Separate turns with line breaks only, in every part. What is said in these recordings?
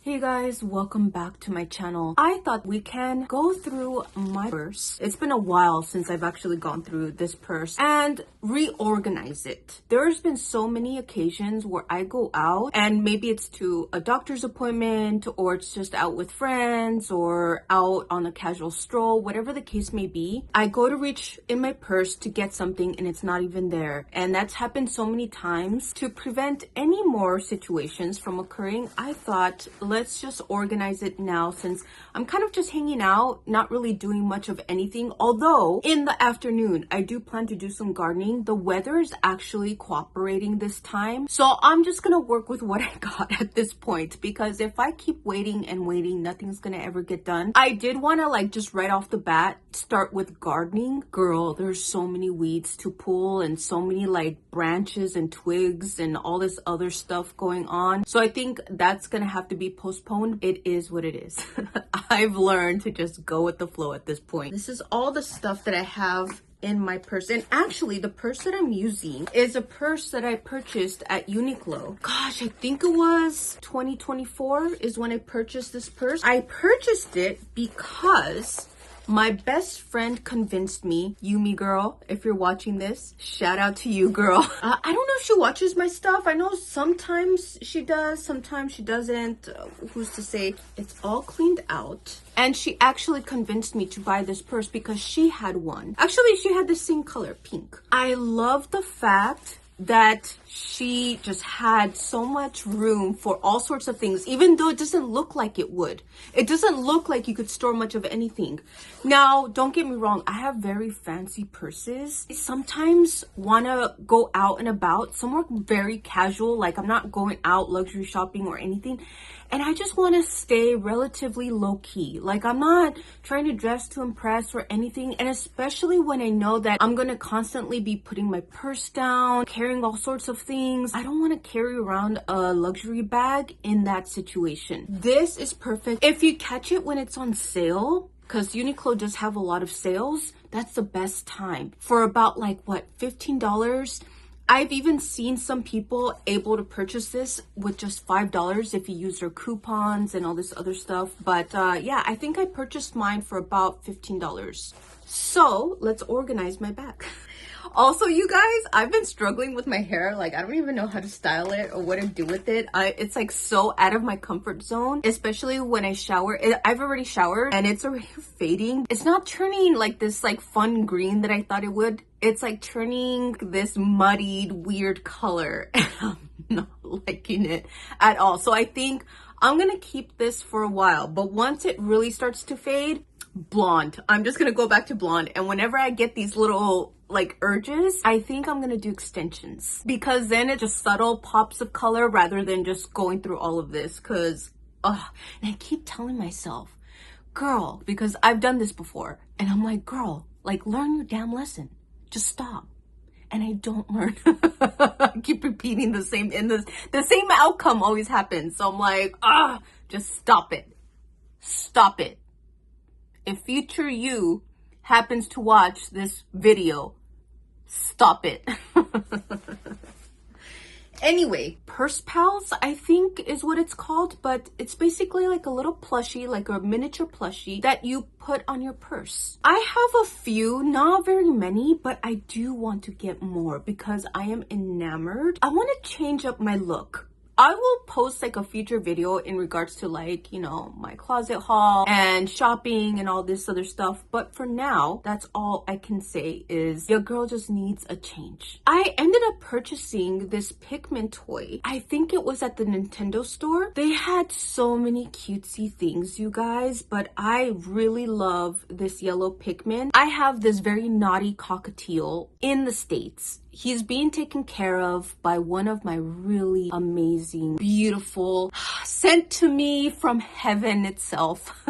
Hey guys, welcome back to my channel. I thought we can go through my purse. It's been a while since I've actually gone through this purse and reorganize it. There's been so many occasions where I go out and maybe it's to a doctor's appointment or it's just out with friends or out on a casual stroll, whatever the case may be. I go to reach in my purse to get something and it's not even there. And that's happened so many times. To prevent any more situations from occurring, I thought, let's just organize it now since I'm kind of just hanging out, not really doing much of anything. Although in the afternoon, I do plan to do some gardening. The weather is actually cooperating this time. So I'm just gonna work with what I got at this point, because if I keep waiting and waiting, nothing's gonna ever get done. I did wanna just right off the bat, start with gardening. Girl, there's so many weeds to pull and so many branches and twigs and all this other stuff going on. So I think that's gonna have to be postponed. It is what it is. I've learned to just go with the flow at this point. This is all the stuff that I have in my purse. And actually, the purse that I'm using is a purse that I purchased at Uniqlo. Gosh, I think it was 2024 is when I purchased this purse. I purchased it because my best friend convinced me. Yumi girl, if you're watching this, shout out to you, girl. I don't know if she watches my stuff. I know sometimes she does, sometimes she doesn't. Who's to say? It's all cleaned out. And she actually convinced me to buy this purse because she had one. Actually, she had the same color, pink. I love the fact that she just had so much room for all sorts of things, even though it doesn't look like it would. It doesn't look like you could store much of anything. Now, don't get me wrong, I have very fancy purses. I sometimes want to go out and about, somewhere very casual, like I'm not going out luxury shopping or anything. And I just want to stay relatively low-key. Like, I'm not trying to dress to impress or anything. And especially when I know that I'm going to constantly be putting my purse down, carrying all sorts of things. I don't want to carry around a luxury bag in that situation. This is perfect. If you catch it when it's on sale, because Uniqlo does have a lot of sales, that's the best time. For about $15? I've even seen some people able to purchase this with just $5 if you use their coupons and all this other stuff. But yeah, I think I purchased mine for about $15. So let's organize my bag. Also, you guys, I've been struggling with my hair. I don't even know how to style it or what to do with it. It's so out of my comfort zone, especially when I shower. I've already showered and it's already fading. It's not turning this fun green that I thought it would. It's turning this muddied, weird color. And I'm not liking it at all. So I think I'm gonna keep this for a while. But once it really starts to fade, blonde. I'm just gonna go back to blonde. And whenever I get these little urges, I think I'm gonna do extensions, because then it's just subtle pops of color rather than just going through all of this. Because and I keep telling myself, girl, because I've done this before, and I'm like, girl, learn your damn lesson. Just stop. And I don't learn. I keep repeating the same, and the same outcome always happens. So I'm like, just stop it. Stop it. If future you happens to watch this video, stop it. Anyway, Purse Pals, I think is what it's called, but it's basically a little plushie, a miniature plushie that you put on your purse. I have a few, not very many, but I do want to get more because I am enamored. I want to change up my look. I will post a future video in regards to my closet haul and shopping and all this other stuff. But for now, that's all I can say is your girl just needs a change. I ended up purchasing this Pikmin toy. I think it was at the Nintendo store. They had so many cutesy things, you guys, but I really love this yellow Pikmin. I have this very naughty cockatiel in the States. He's being taken care of by one of my really amazing, beautiful, sent to me from heaven itself.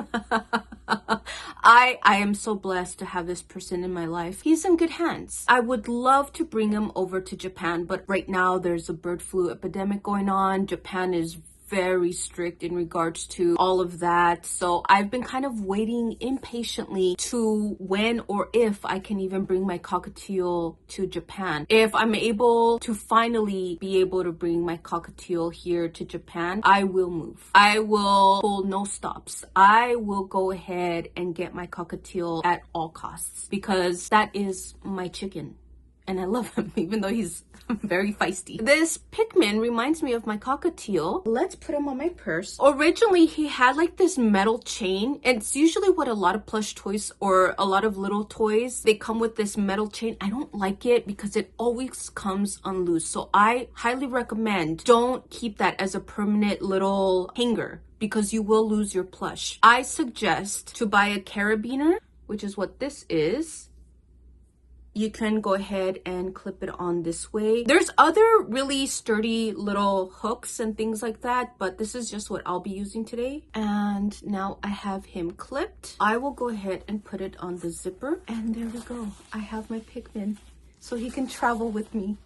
I am so blessed to have this person in my life. He's in good hands. I would love to bring him over to Japan, but right now there's a bird flu epidemic going on. Japan is very strict in regards to all of that. So I've been kind of waiting impatiently to when or if I can even bring my cockatiel to Japan. If I'm able to finally be able to bring my cockatiel here to Japan, I will move. I will pull no stops. I will go ahead and get my cockatiel at all costs because that is my chicken. And I love him, even though he's very feisty. This Pikmin reminds me of my cockatiel. Let's put him on my purse. Originally, he had like this metal chain. And it's usually what a lot of plush toys or a lot of little toys, they come with this metal chain. I don't like it because it always comes unloose. So I highly recommend don't keep that as a permanent little hanger because you will lose your plush. I suggest to buy a carabiner, which is what this is. You can go ahead and clip it on this way. There's other really sturdy little hooks and things like that, but this is just what I'll be using today. And now I have him clipped. I will go ahead and put it on the zipper. And there we go. I have my Pikmin so he can travel with me.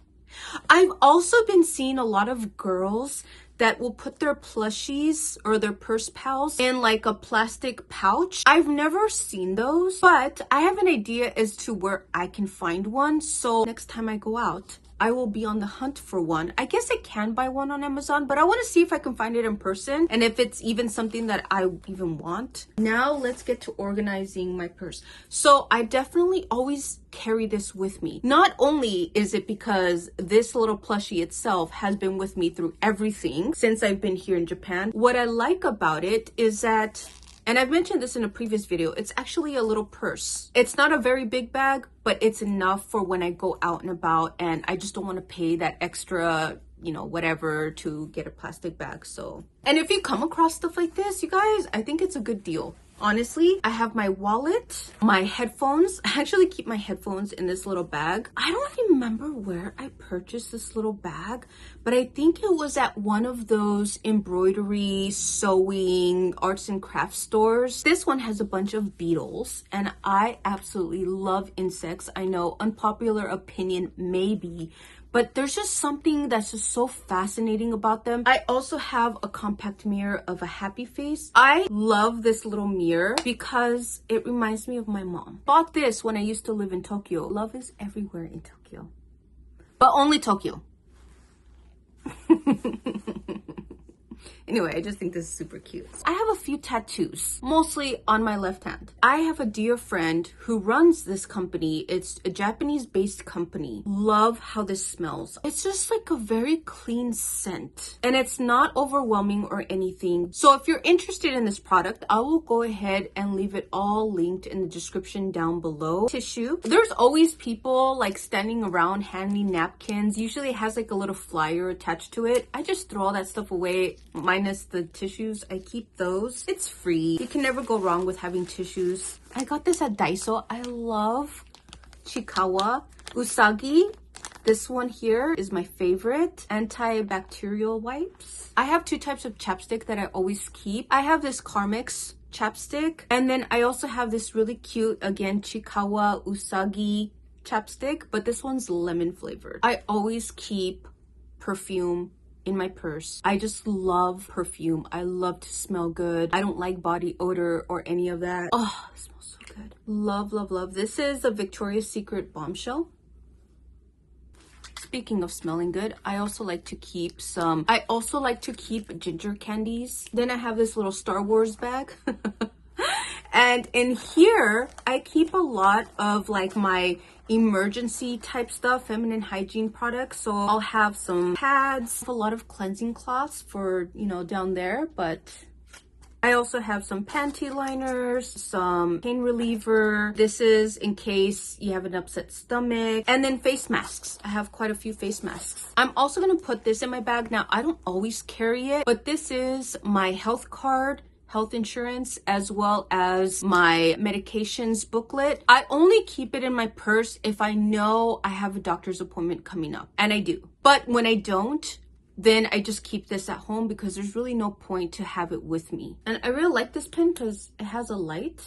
I've also been seeing a lot of girls that will put their plushies or their purse pals in like a plastic pouch. I've never seen those, but I have an idea as to where I can find one. So next time I go out, I will be on the hunt for one. I guess I can buy one on Amazon, but I want to see if I can find it in person and if it's even something that I even want. Now let's get to organizing my purse. So I definitely always carry this with me. Not only is it because this little plushie itself has been with me through everything since I've been here in Japan. What I like about it is that, and I've mentioned this in a previous video, it's actually a little purse. It's not a very big bag, but it's enough for when I go out and about and I just don't want to pay that extra, you know, whatever to get a plastic bag. So, and if you come across stuff like this, you guys, I think it's a good deal. Honestly, I have my wallet, my headphones. I actually keep my headphones in this little bag. I don't remember where I purchased this little bag, but I think it was at one of those embroidery, sewing, arts and crafts stores. This one has a bunch of beetles, and I absolutely love insects. I know, unpopular opinion maybe, but there's just something that's just so fascinating about them. I also have a compact mirror of a happy face. I love this little mirror because it reminds me of my mom. Bought this when I used to live in Tokyo. Love is everywhere in Tokyo, but only Tokyo. Anyway, I just think this is super cute. I have a few tattoos, mostly on my left hand. I have a dear friend who runs this company. It's a Japanese-based company. Love how this smells. It's just like a very clean scent, and it's not overwhelming or anything. So if you're interested in this product, I will go ahead and leave it all linked in the description down below. Tissue. There's always people like standing around handing napkins. Usually it has like a little flyer attached to it. I just throw all that stuff away. Minus the tissues, I keep those. It's free. You can never go wrong with having tissues. I got this at Daiso. I love Chiikawa Usagi. This one here is my favorite. Antibacterial wipes. I have two types of chapstick that I always keep. I have this Carmex chapstick, and then I also have this really cute, again, Chiikawa Usagi chapstick, but this one's lemon flavored. I always keep perfume in my purse. I just love perfume. I love to smell good. I don't like body odor or any of that. Oh, it smells so good. Love, love, love. This is a Victoria's Secret Bombshell. Speaking of smelling good, I also like to keep ginger candies. Then I have this little Star Wars bag. And in here, I keep a lot of like my emergency type stuff, feminine hygiene products. So I'll have some pads, a lot of cleansing cloths for, you know, down there. But I also have some panty liners, some pain reliever. This is in case you have an upset stomach. And then face masks. I have quite a few face masks. I'm also going to put this in my bag. Now, I don't always carry it, but this is my health card, health insurance, as well as my medications booklet. I only keep it in my purse if I know I have a doctor's appointment coming up, and I do. But when I don't, then I just keep this at home because there's really no point to have it with me. And I really like this pen because it has a light,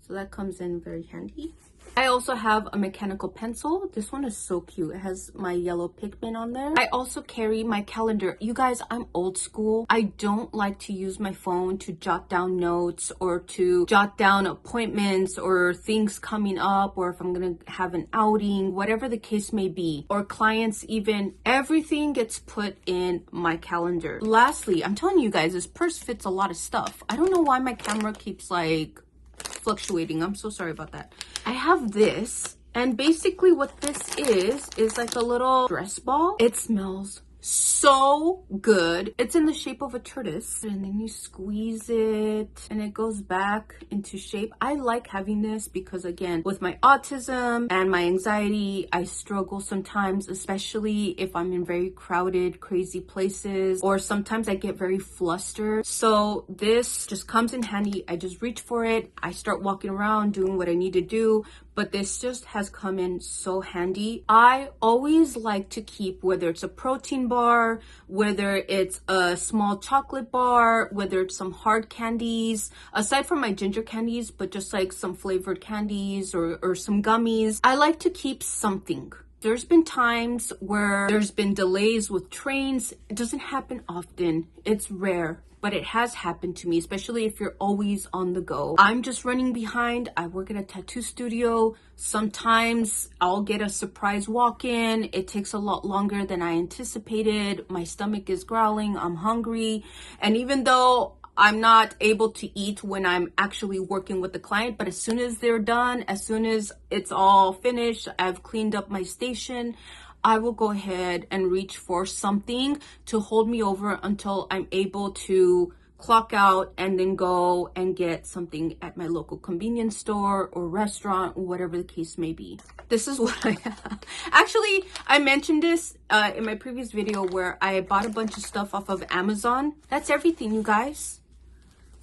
so that comes in very handy. I also have a mechanical pencil. This one is so cute. It has my yellow pigment on there. I also carry my calendar. You guys, I'm old school. I don't like to use my phone to jot down notes or to jot down appointments or things coming up, or if I'm gonna have an outing, whatever the case may be, or clients even. Everything gets put in my calendar. Lastly, I'm telling you guys, this purse fits a lot of stuff. I don't know why my camera keeps like fluctuating. I'm so sorry about that. I have this, and basically what this is like a little dress ball. It smells so good. It's in the shape of a tortoise, and then you squeeze it and it goes back into shape. I like having this because, again, with my autism and my anxiety, I struggle sometimes, especially if I'm in very crowded, crazy places, or sometimes I get very flustered. So this just comes in handy. I just reach for it. I start walking around doing what I need to do. But this just has come in so handy. I always like to keep, whether it's a protein bar, whether it's a small chocolate bar, whether it's some hard candies, aside from my ginger candies, but just like some flavored candies or some gummies. I like to keep something. There's been times where there's been delays with trains. It doesn't happen often. It's rare. But it has happened to me, especially if you're always on the go. I'm just running behind. I work at a tattoo studio. Sometimes I'll get a surprise walk-in. It takes a lot longer than I anticipated. My stomach is growling. I'm hungry. And even though I'm not able to eat when I'm actually working with the client, but as soon as they're done, as soon as it's all finished, I've cleaned up my station, I will go ahead and reach for something to hold me over until I'm able to clock out and then go and get something at my local convenience store or restaurant or whatever the case may be. This is what I have. Actually, I mentioned this in my previous video where I bought a bunch of stuff off of Amazon. That's everything, you guys.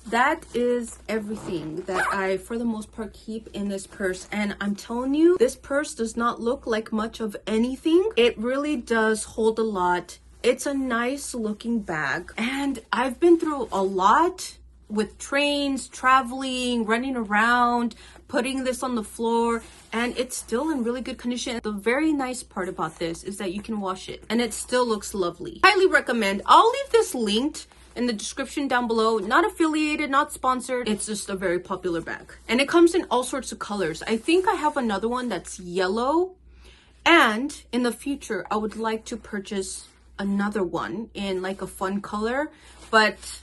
That is everything that I, for the most part, keep in this purse. And I'm telling you, this purse does not look like much of anything. It really does hold a lot. It's a nice looking bag. And I've been through a lot with trains, traveling, running around, putting this on the floor, and it's still in really good condition. The very nice part about this is that you can wash it and it still looks lovely. Highly recommend. I'll leave this linked in the description down below. Not affiliated, not sponsored. It's just a very popular bag. And it comes in all sorts of colors. I think I have another one that's yellow. And in the future, I would like to purchase another one in like a fun color. But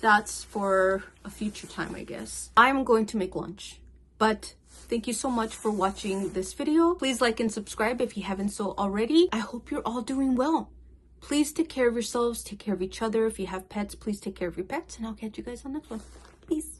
that's for a future time, I guess. I'm going to make lunch. But thank you so much for watching this video. Please like and subscribe if you haven't so already. I hope you're all doing well. Please take care of yourselves, take care of each other. If you have pets, please take care of your pets, and I'll catch you guys on the next one. Peace.